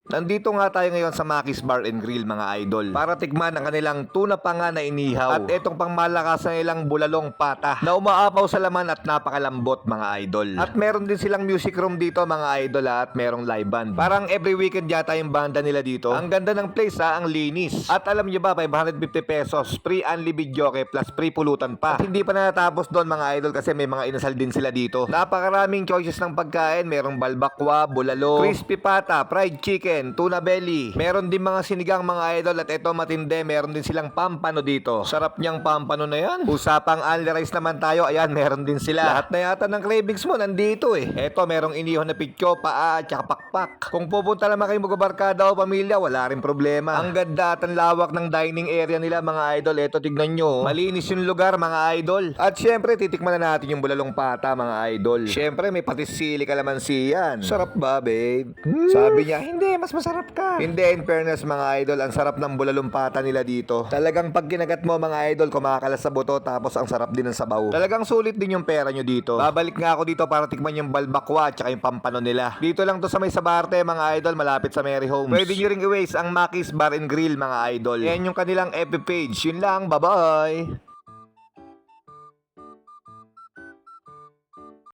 Nandito nga tayo ngayon sa Maki's Bar and Grill mga idol para tikman ang kanilang tuna panga na inihaw at etong pangmalakas na ilang bulalong pata na umaapaw sa laman at napakalambot mga idol. At meron din silang music room dito mga idol at merong live band. Parang every weekend yata yung banda nila dito. Ang ganda ng place ang linis. At alam nyo ba 550 pesos free only videoke plus free pulutan pa. At hindi pa natapos doon mga idol kasi may mga inasal din sila dito. Napakaraming choices ng pagkain. Merong balbakwa, bulalo, crispy pata, fried chicken, tuna belly. Meron din mga sinigang mga idol at ito matindi. Meron din silang pampano dito. Sarap niyang pampano na yan. Usapang only rice naman tayo. Ayan, meron din sila. Lahat na yata ng cravings mo nandito eh. Ito, merong inihon na pityo, paa, at saka pakpak. Kung pupunta naman kayo magbabarkada o pamilya, wala rin problema. Ang ganda at ang lawak ng dining area nila mga idol. Ito, tignan nyo. Malinis yung lugar mga idol. At syempre, titikman na natin yung bulalong pata mga idol. Syempre, may patis sili kalamansi yan. Sarap ba, babe? Sabi niya, hindi, mas masarap ka. Hindi, in fairness mga idol, ang sarap ng bulalong pata nila dito. Talagang pag kinagat mo mga idol, kumakalas sa buto tapos ang sarap din ng sabaw. Talagang sulit din yung pera nyo dito. Babalik nga ako dito para tikman yung balbakwa at saka yung pampano nila. Dito lang to sa may Sabarte mga idol, malapit sa Mary Homes. Pwede nyo ring i-waste ang Maki's Bar and Grill mga idol. Yan yung kanilang FB page. Yun lang, bye-bye!